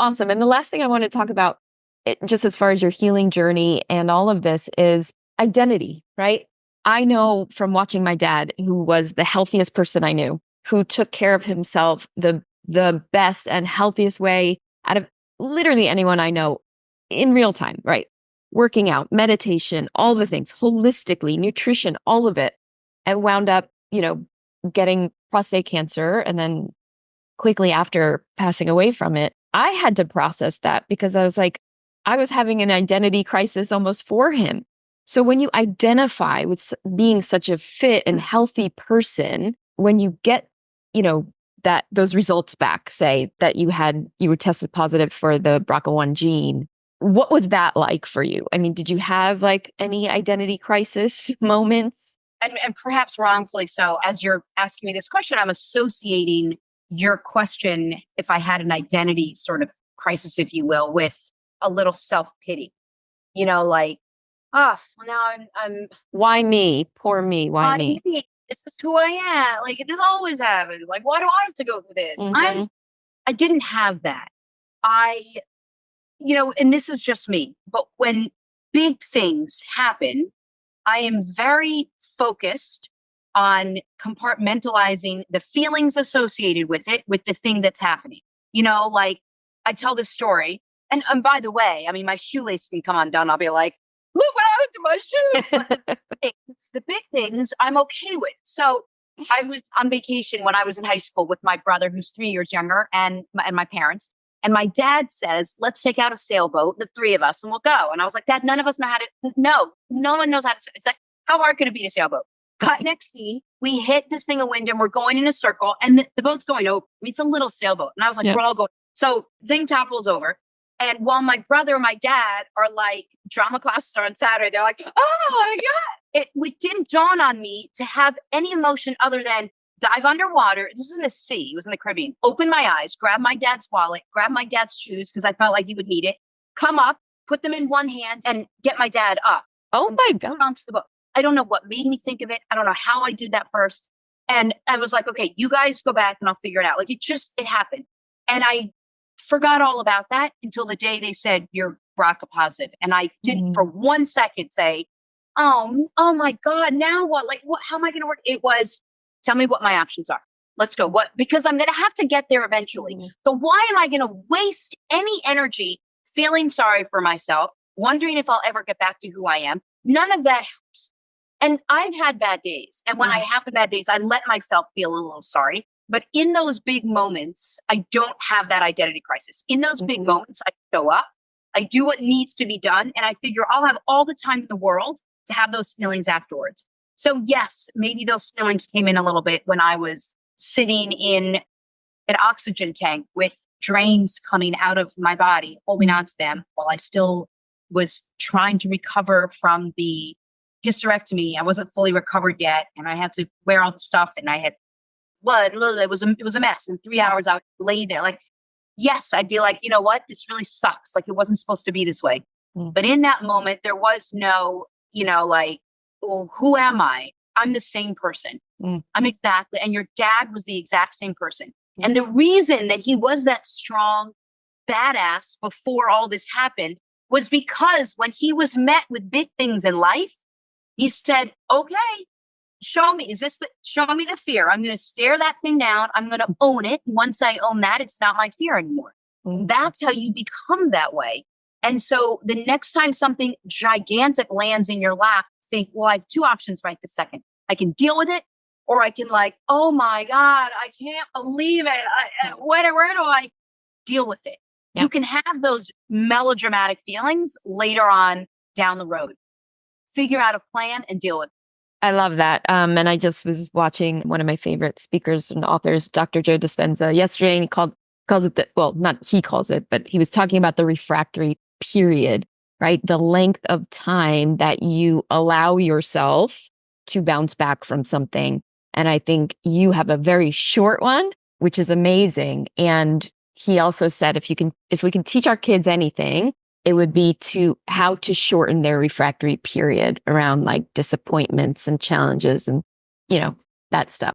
awesome. And the last thing I want to talk about, just as far as your healing journey and all of this, is identity, right? I know from watching my dad, who was the healthiest person I knew, who took care of himself the best and healthiest way out of literally anyone I know in real time, right? Working out, meditation, all the things, holistically, nutrition, all of it, and wound up, getting prostate cancer and then quickly after passing away from it. I had to process that because I was like, I was having an identity crisis almost for him. So when you identify with being such a fit and healthy person, when you get, that those results back, say that you were tested positive for the BRCA1 gene, what was that like for you? I mean, did you have like any identity crisis moments? And perhaps wrongfully so. As you're asking me this question, I'm associating your question, if I had an identity sort of crisis, if you will, with a little self-pity, like, oh, well, now I'm why me? Poor me. Why me? This is who I am. Like, this always happens. Like, why do I have to go through this? Mm-hmm. I didn't have that. And this is just me, but when big things happen, I am very focused on compartmentalizing the feelings associated with it, with the thing that's happening. Like, I tell this story, and by the way, I mean, my shoelace can come undone. I'll be like, look what happened to my shoe. The big things I'm okay with. So I was on vacation when I was in high school with my brother, who's 3 years younger, and my parents. And my dad says, let's take out a sailboat, the three of us, and we'll go. And I was like, Dad, none of us know how to. No one knows how to. It's like, how hard could it be to sailboat? Cut next scene. We hit this thing of wind and we're going in a circle, and the boat's going over. I mean, it's a little sailboat. And I was like, We're all going. So thing topples over. And while my brother and my dad are like, drama classes are on Saturday, they're like, oh my God. It didn't dawn on me to have any emotion other than dive underwater. This was in the sea. It was in the Caribbean. Open my eyes, grab my dad's wallet, grab my dad's shoes because I felt like he would need it. Come up, put them in one hand, and get my dad up. Oh my God. Onto the boat. I don't know what made me think of it. I don't know how I did that first. And I was like, okay, you guys go back and I'll figure it out. Like, it happened. And I forgot all about that until the day they said you're BRCA positive. And I didn't for 1 second say, oh my God, now what? Like, what? How am I going to work? It was, tell me what my options are. Let's go. What? Because I'm going to have to get there eventually. So why am I going to waste any energy feeling sorry for myself, wondering if I'll ever get back to who I am? None of that helps. And I've had bad days. And when I have the bad days, I let myself feel a little sorry. But in those big moments, I don't have that identity crisis. In those big moments, I show up, I do what needs to be done, and I figure I'll have all the time in the world to have those feelings afterwards. So yes, maybe those feelings came in a little bit when I was sitting in an oxygen tank with drains coming out of my body, holding on to them while I still was trying to recover from the hysterectomy. I wasn't fully recovered yet, and I had to wear all the stuff, and I had blood. It was a mess. In 3 hours, I lay there. Like, yes, I'd be like, you know what? This really sucks. Like, it wasn't supposed to be this way. But in that moment, there was no, like, well, who am I? I'm the same person. I'm exactly. And your dad was the exact same person. And the reason that he was that strong badass before all this happened was because when he was met with big things in life, he said, okay, show me the fear. I'm going to stare that thing down. I'm going to own it. Once I own that, it's not my fear anymore. That's how you become that way. And so the next time something gigantic lands in your lap, think, well, I have two options right this second. I can deal with it, or I can like, oh my God, I can't believe it. Where do I deal with it? Yeah. You can have those melodramatic feelings later on down the road. Figure out a plan and deal with it. I love that. And I just was watching one of my favorite speakers and authors, Dr. Joe Dispenza, yesterday, and he called it not he calls it, but he was talking about the refractory period, right? The length of time that you allow yourself to bounce back from something. And I think you have a very short one, which is amazing. And he also said, if we can teach our kids anything, it would be how to shorten their refractory period around like disappointments and challenges and, that stuff.